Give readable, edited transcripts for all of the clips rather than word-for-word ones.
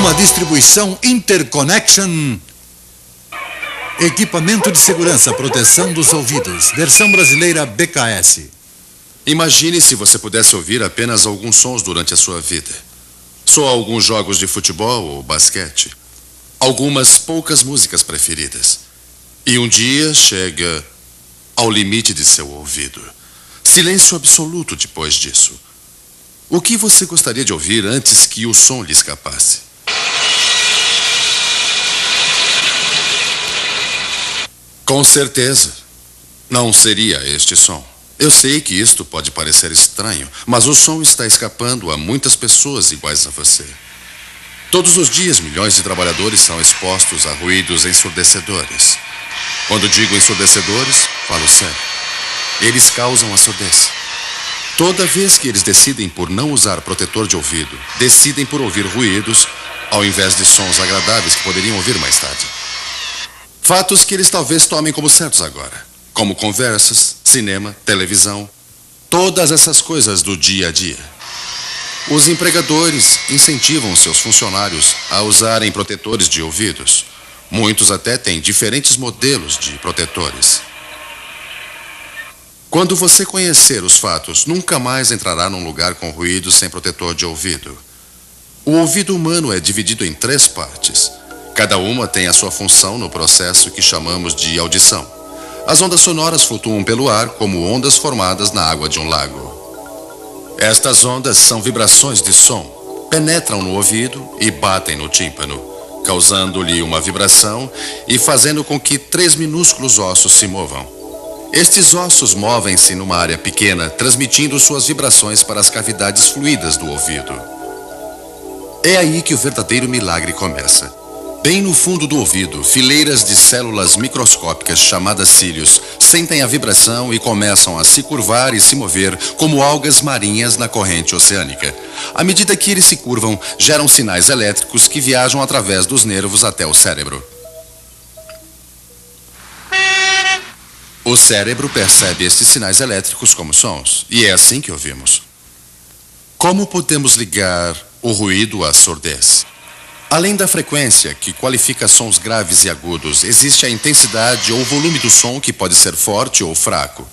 Uma distribuição Interconnection. Equipamento de segurança, proteção dos ouvidos. Versão brasileira BKS. Imagine se você pudesse ouvir apenas alguns sons durante a sua vida. Só alguns jogos de futebol ou basquete. Algumas poucas músicas preferidas. E um dia chega ao limite de seu ouvido. Silêncio absoluto depois disso. O que você gostaria de ouvir antes que o som lhe escapasse? Com certeza, não seria este som. Eu sei que isto pode parecer estranho, mas o som está escapando a muitas pessoas iguais a você. Todos os dias, milhões de trabalhadores são expostos a ruídos ensurdecedores. Quando digo ensurdecedores, falo sério. Eles causam a surdez. Toda vez que eles decidem por não usar protetor de ouvido, decidem por ouvir ruídos, ao invés de sons agradáveis que poderiam ouvir mais tarde. Fatos que eles talvez tomem como certos agora, como conversas, cinema, televisão, todas essas coisas do dia a dia. Os empregadores incentivam seus funcionários a usarem protetores de ouvidos. Muitos até têm diferentes modelos de protetores. Quando você conhecer os fatos, nunca mais entrará num lugar com ruído sem protetor de ouvido. O ouvido humano é dividido em 3 partes. Cada uma tem a sua função no processo que chamamos de audição. As ondas sonoras flutuam pelo ar como ondas formadas na água de um lago. Estas ondas são vibrações de som, penetram no ouvido e batem no tímpano, causando-lhe uma vibração e fazendo com que 3 minúsculos ossos se movam. Estes ossos movem-se numa área pequena, transmitindo suas vibrações para as cavidades fluídas do ouvido. É aí que o verdadeiro milagre começa. Bem no fundo do ouvido, fileiras de células microscópicas chamadas cílios sentem a vibração e começam a se curvar e se mover como algas marinhas na corrente oceânica. À medida que eles se curvam, geram sinais elétricos que viajam através dos nervos até o cérebro. O cérebro percebe estes sinais elétricos como sons, e é assim que ouvimos. Como podemos ligar o ruído à surdez? Além da frequência, que qualifica sons graves e agudos, existe a intensidade ou volume do som, que pode ser forte ou fraco.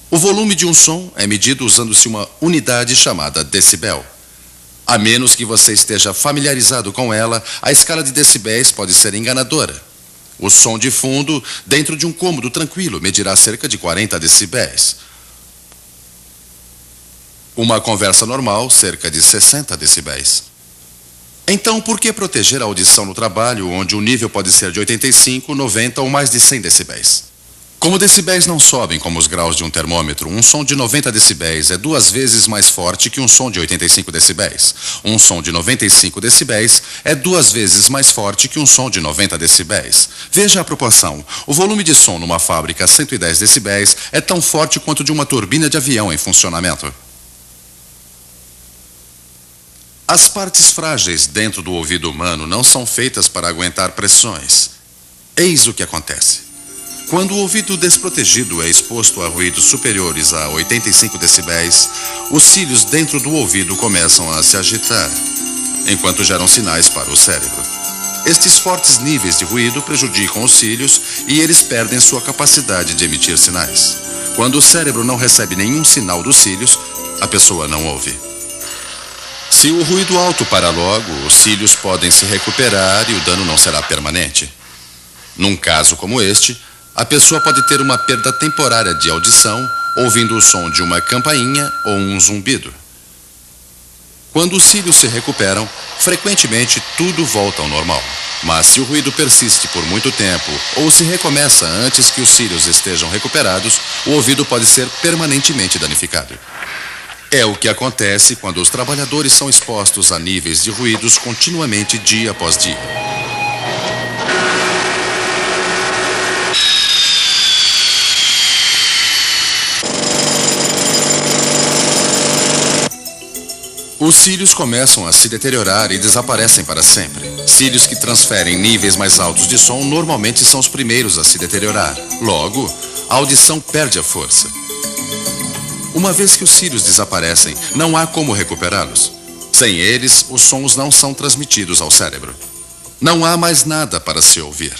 O volume de um som é medido usando-se uma unidade chamada decibel. A menos que você esteja familiarizado com ela, a escala de decibéis pode ser enganadora. O som de fundo, dentro de um cômodo tranquilo, medirá cerca de 40 decibéis. Uma conversa normal, cerca de 60 decibéis. Então, por que proteger a audição no trabalho, onde o nível pode ser de 85, 90 ou mais de 100 decibéis? Como decibéis não sobem como os graus de um termômetro, um som de 90 decibéis é 2 vezes mais forte que um som de 85 decibéis. Um som de 95 decibéis é 2 vezes mais forte que um som de 90 decibéis. Veja a proporção. O volume de som numa fábrica a 110 decibéis é tão forte quanto de uma turbina de avião em funcionamento. As partes frágeis dentro do ouvido humano não são feitas para aguentar pressões. Eis o que acontece. Quando o ouvido desprotegido é exposto a ruídos superiores a 85 decibéis, os cílios dentro do ouvido começam a se agitar, enquanto geram sinais para o cérebro. Estes fortes níveis de ruído prejudicam os cílios e eles perdem sua capacidade de emitir sinais. Quando o cérebro não recebe nenhum sinal dos cílios, a pessoa não ouve. Se o ruído alto para logo, os cílios podem se recuperar e o dano não será permanente. Num caso como este, a pessoa pode ter uma perda temporária de audição, ouvindo o som de uma campainha ou um zumbido. Quando os cílios se recuperam, frequentemente tudo volta ao normal. Mas se o ruído persiste por muito tempo ou se recomeça antes que os cílios estejam recuperados, o ouvido pode ser permanentemente danificado. É o que acontece quando os trabalhadores são expostos a níveis de ruídos continuamente dia após dia. Os cílios começam a se deteriorar e desaparecem para sempre. Cílios que transferem níveis mais altos de som normalmente são os primeiros a se deteriorar. Logo, a audição perde a força. Uma vez que os cílios desaparecem, não há como recuperá-los. Sem eles, os sons não são transmitidos ao cérebro. Não há mais nada para se ouvir.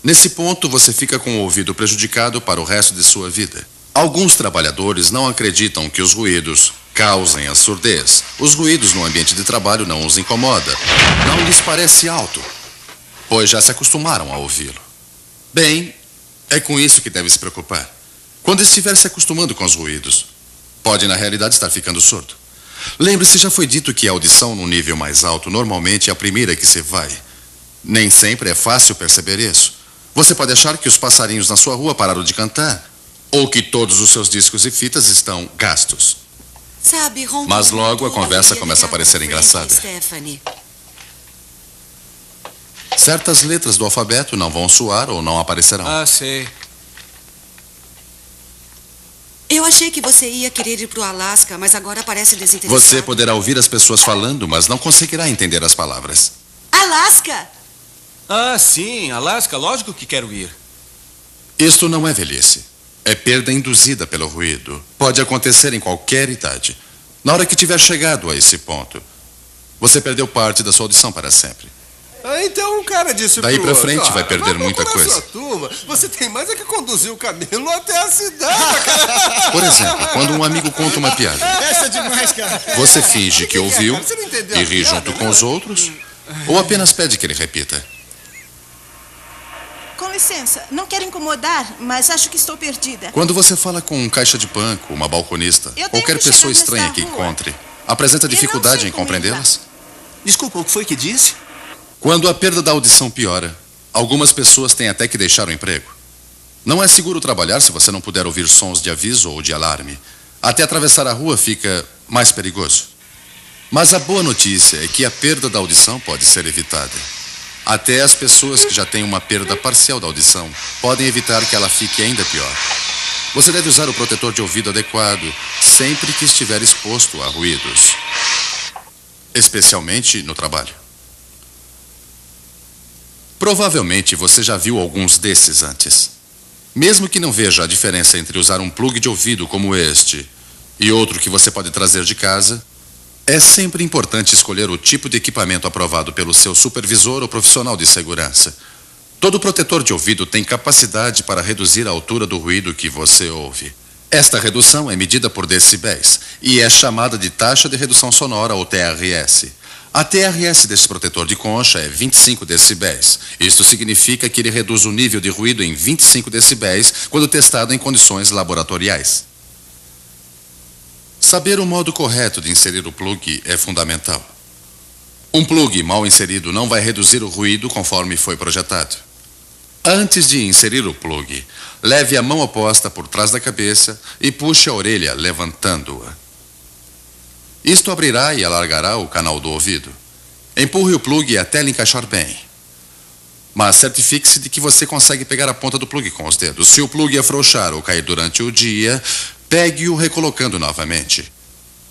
Nesse ponto, você fica com o ouvido prejudicado para o resto de sua vida. Alguns trabalhadores não acreditam que os ruídos causem a surdez. Os ruídos no ambiente de trabalho não os incomoda. Não lhes parece alto, pois já se acostumaram a ouvi-lo. Bem, é com isso que deve se preocupar. Quando estiver se acostumando com os ruídos, pode na realidade estar ficando surdo. Lembre-se, já foi dito que a audição no nível mais alto normalmente é a primeira que se vai. Nem sempre é fácil perceber isso. Você pode achar que os passarinhos na sua rua pararam de cantar, ou que todos os seus discos e fitas estão gastos. Sabe, Ron, mas logo a conversa começa a parecer engraçada. Stephanie. Certas letras do alfabeto não vão soar ou não aparecerão. Ah, sei. Eu achei que você ia querer ir pro Alasca, mas agora parece desinteressado. Você poderá ouvir as pessoas falando, mas não conseguirá entender as palavras. Alasca! Ah, sim, Alasca, lógico que quero ir. Isto não é velhice. É perda induzida pelo ruído. Pode acontecer em qualquer idade. Na hora que tiver chegado a esse ponto, você perdeu parte da sua audição para sempre. Ah, então o cara disse daí pra frente vai perder muita coisa. Sua turma. Você tem mais é que conduzir o camelo até a cidade, cara. Por exemplo, quando um amigo conta uma piada, Essa é demais, cara. você finge que ouviu Você não entendeu e a ri piada, junto com né? os outros, ou apenas pede que ele repita. Com licença, não quero incomodar, mas acho que estou perdida. Quando você fala com um caixa de banco, uma balconista, Eu tenho qualquer que pessoa chegar estranha nesta que rua. encontre, apresenta Eu não dificuldade sei em como compreendê-las? Desculpa, o que foi que disse? Quando a perda da audição piora, algumas pessoas têm até que deixar o emprego. Não é seguro trabalhar se você não puder ouvir sons de aviso ou de alarme. Até atravessar a rua fica mais perigoso. Mas a boa notícia é que a perda da audição pode ser evitada. Até as pessoas que já têm uma perda parcial da audição podem evitar que ela fique ainda pior. Você deve usar o protetor de ouvido adequado sempre que estiver exposto a ruídos, especialmente no trabalho. Provavelmente você já viu alguns desses antes. Mesmo que não veja a diferença entre usar um plug de ouvido como este e outro que você pode trazer de casa, é sempre importante escolher o tipo de equipamento aprovado pelo seu supervisor ou profissional de segurança. Todo protetor de ouvido tem capacidade para reduzir a altura do ruído que você ouve. Esta redução é medida por decibéis e é chamada de taxa de redução sonora ou TRS. A TRS desse protetor de concha é 25 decibéis. Isto significa que ele reduz o nível de ruído em 25 decibéis quando testado em condições laboratoriais. Saber o modo correto de inserir o plug é fundamental. Um plug mal inserido não vai reduzir o ruído conforme foi projetado. Antes de inserir o plug, leve a mão oposta por trás da cabeça e puxe a orelha levantando-a. Isto abrirá e alargará o canal do ouvido. Empurre o plug até ele encaixar bem. Mas certifique-se de que você consegue pegar a ponta do plug com os dedos. Se o plug afrouxar ou cair durante o dia, pegue-o recolocando novamente.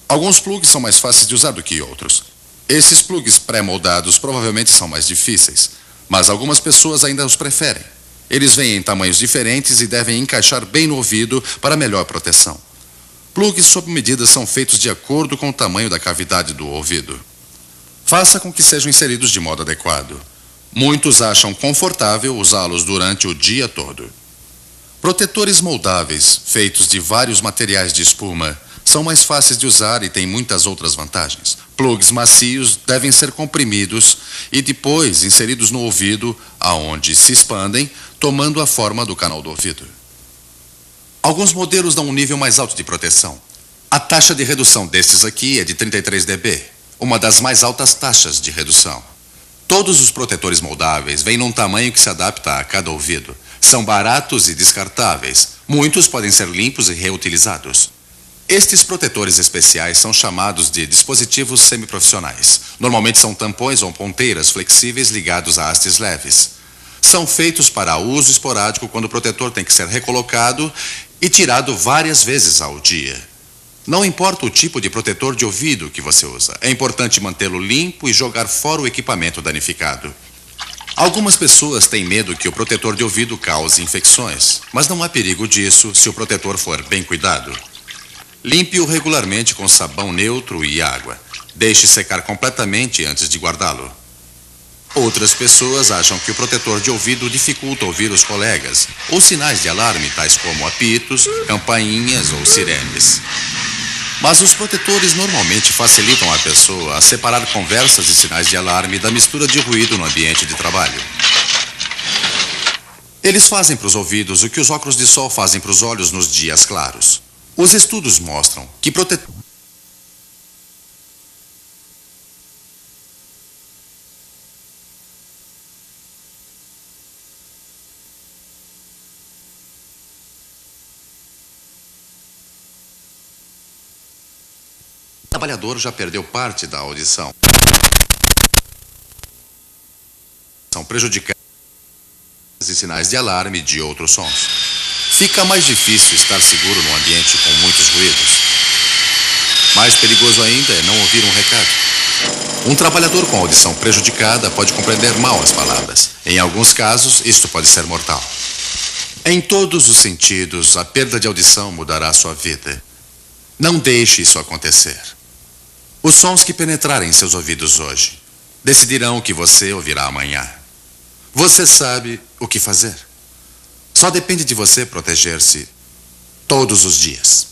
Alguns plugs são mais fáceis de usar do que outros. Esses plugs pré-moldados provavelmente são mais difíceis, mas algumas pessoas ainda os preferem. Eles vêm em tamanhos diferentes e devem encaixar bem no ouvido para melhor proteção. Plugs sob medida são feitos de acordo com o tamanho da cavidade do ouvido. Faça com que sejam inseridos de modo adequado. Muitos acham confortável usá-los durante o dia todo. Protetores moldáveis, feitos de vários materiais de espuma, são mais fáceis de usar e têm muitas outras vantagens. Plugs macios devem ser comprimidos e depois inseridos no ouvido, aonde se expandem, tomando a forma do canal do ouvido. Alguns modelos dão um nível mais alto de proteção. A taxa de redução destes aqui é de 33 dB, uma das mais altas taxas de redução. Todos os protetores moldáveis vêm num tamanho que se adapta a cada ouvido. São baratos e descartáveis. Muitos podem ser limpos e reutilizados. Estes protetores especiais são chamados de dispositivos semiprofissionais. Normalmente são tampões ou ponteiras flexíveis ligados a hastes leves. São feitos para uso esporádico quando o protetor tem que ser recolocado e tirado várias vezes ao dia. Não importa o tipo de protetor de ouvido que você usa, é importante mantê-lo limpo e jogar fora o equipamento danificado. Algumas pessoas têm medo que o protetor de ouvido cause infecções, mas não há perigo disso se o protetor for bem cuidado. Limpe-o regularmente com sabão neutro e água. Deixe secar completamente antes de guardá-lo. Outras pessoas acham que o protetor de ouvido dificulta ouvir os colegas, ou sinais de alarme, tais como apitos, campainhas ou sirenes. Mas os protetores normalmente facilitam a pessoa a separar conversas e sinais de alarme da mistura de ruído no ambiente de trabalho. Eles fazem para os ouvidos o que os óculos de sol fazem para os olhos nos dias claros. Os estudos mostram que o trabalhador já perdeu parte da audição. São prejudicados e sinais de alarme de outros sons. Fica mais difícil estar seguro num ambiente com muitos ruídos. Mais perigoso ainda é não ouvir um recado. Um trabalhador com audição prejudicada pode compreender mal as palavras. Em alguns casos, isto pode ser mortal. Em todos os sentidos, a perda de audição mudará a sua vida. Não deixe isso acontecer. Os sons que penetrarem em seus ouvidos hoje decidirão o que você ouvirá amanhã. Você sabe o que fazer. Só depende de você proteger-se todos os dias.